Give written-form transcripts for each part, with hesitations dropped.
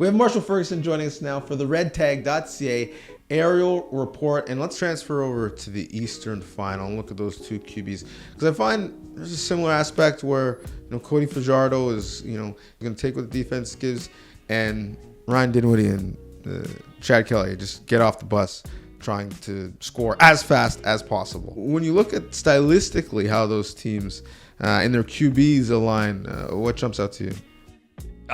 We have Marshall Ferguson joining us now for the Redtag.ca aerial report, and let's transfer over to the Eastern Final and look at those two QBs, because I find there's a similar aspect where Cody Fajardo is going to take what the defense gives, and Ryan Dinwiddie and Chad Kelly just get off the bus trying to score as fast as possible. When you look at stylistically how those teams and their QBs align, what jumps out to you?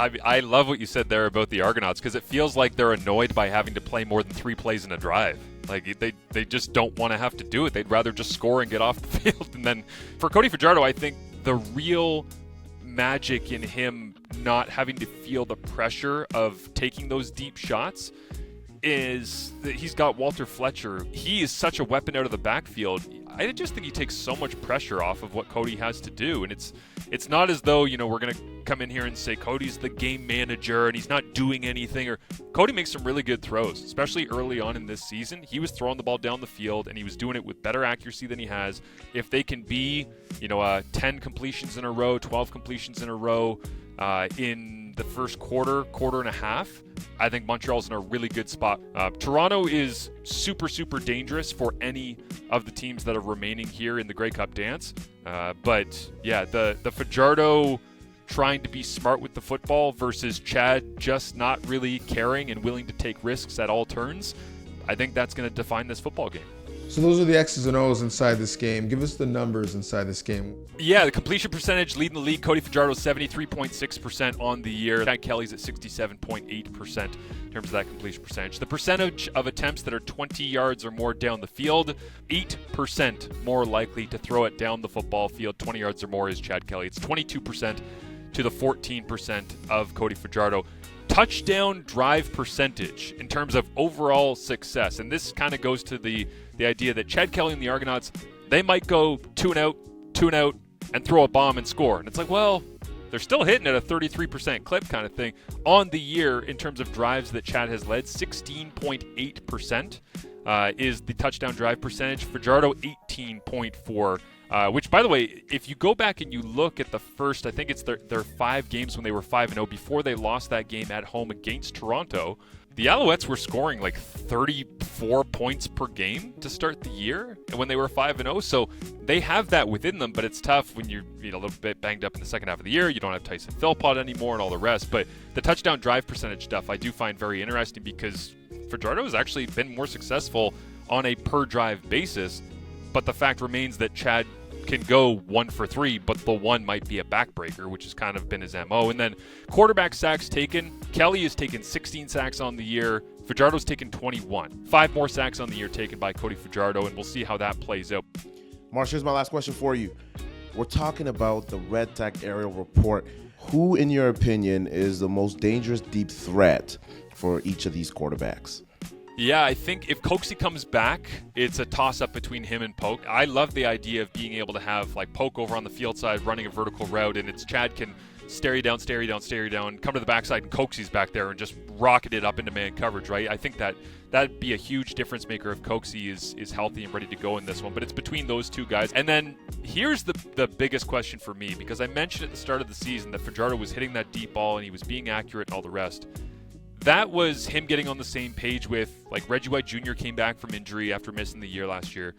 I love what you said there about the Argonauts, because it feels like they're annoyed by having to play more than 3 plays in a drive. Like they just don't want to have to do it. They'd rather just score and get off the field. And then for Cody Fajardo, I think the real magic in him not having to feel the pressure of taking those deep shots is that he's got Walter Fletcher. He is such a weapon out of the backfield. I just think he takes so much pressure off of what Cody has to do. And it's not as though, we're going to come in here and say Cody's the game manager and he's not doing anything. Or Cody makes some really good throws, especially early on in this season. He was throwing the ball down the field and he was doing it with better accuracy than he has. If they can be, 10 completions in a row, 12 completions in a row in the first quarter and a half, I think Montreal's in a really good spot. Toronto is super, super dangerous for any of the teams that are remaining here in the Grey Cup dance. But yeah, the Fajardo trying to be smart with the football versus Chad just not really caring and willing to take risks at all turns, I think that's going to define this football game. So those are the X's and O's inside this game. Give us the numbers inside this game. Yeah, the completion percentage leading the league. Cody Fajardo 73.6% on the year. Chad Kelly's at 67.8% in terms of that completion percentage. The percentage of attempts that are 20 yards or more down the field, 8% more likely to throw it down the football field. 20 yards or more is Chad Kelly. It's 22% to the 14% of Cody Fajardo. Touchdown drive percentage in terms of overall success. And this kind of goes to the idea that Chad Kelly and the Argonauts, they might go two and out, and throw a bomb and score. And it's like, well, they're still hitting at a 33% clip kind of thing. On the year, in terms of drives that Chad has led, 16.8% is the touchdown drive percentage. Fajardo, 18.4%. Which, by the way, if you go back and you look at the first, I think it's their 5 games when they were 5-0, before they lost that game at home against Toronto, the Alouettes were scoring like 34 points per game to start the year when they were 5-0. So they have that within them, but it's tough when you're a little bit banged up in the second half of the year. You don't have Tyson Philpott anymore and all the rest. But the touchdown drive percentage stuff I do find very interesting, because Fajardo has actually been more successful on a per drive basis. But the fact remains that Chad can go 1 for 3, but the one might be a backbreaker, which has kind of been his MO. And then quarterback sacks taken. Kelly has taken 16 sacks on the year. Fajardo's taken 21. 5 more sacks on the year taken by Cody Fajardo, and we'll see how that plays out. Marsh, here's my last question for you. We're talking about the Red Tag aerial report. Who, in your opinion, is the most dangerous deep threat for each of these quarterbacks? Yeah, I think if Coxie comes back, it's a toss-up between him and Poke. I love the idea of being able to have like Poke over on the field side running a vertical route, and it's Chad can stare you down, come to the backside, and Coxie's back there and just rocket it up into man coverage, right? I think that'd be a huge difference maker if Coxie is healthy and ready to go in this one. But it's between those two guys. And then here's the biggest question for me, because I mentioned at the start of the season that Fajardo was hitting that deep ball and he was being accurate and all the rest. That was him getting on the same page with, like, Reggie White Jr. came back from injury after missing the year last year.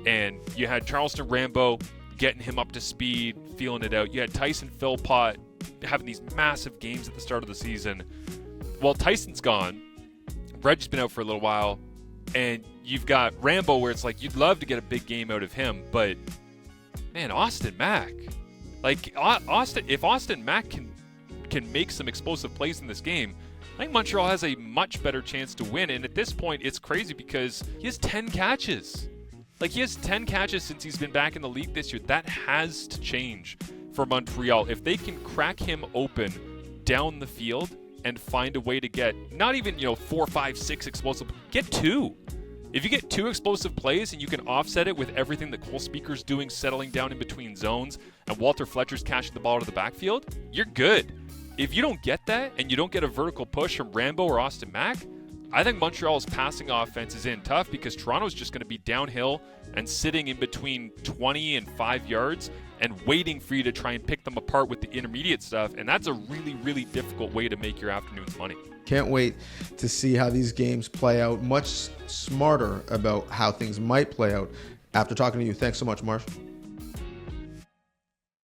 And you had Charleston Rambo getting him up to speed, feeling it out. You had Tyson Philpott having these massive games at the start of the season. Well, Tyson's gone. Reggie's been out for a little while. And you've got Rambo, where it's like you'd love to get a big game out of him. But, man, Austin Mack. Like, if Austin Mack can make some explosive plays in this game, I think Montreal has a much better chance to win. And at this point, it's crazy because he has 10 catches. Like, he has 10 catches since he's been back in the league this year. That has to change for Montreal. If they can crack him open down the field and find a way to get not even, 4, 5, 6 explosive, get 2. If you get 2 explosive plays and you can offset it with everything that Cole Speaker's doing, settling down in between zones, and Walter Fletcher's catching the ball out of the backfield, you're good. If you don't get that and you don't get a vertical push from Rambo or Austin Mack, I think Montreal's passing offense is in tough, because Toronto's just going to be downhill and sitting in between 20 and 5 yards and waiting for you to try and pick them apart with the intermediate stuff. And that's a really, really difficult way to make your afternoon's money. Can't wait to see how these games play out. Much smarter about how things might play out after talking to you. Thanks so much, Marsh.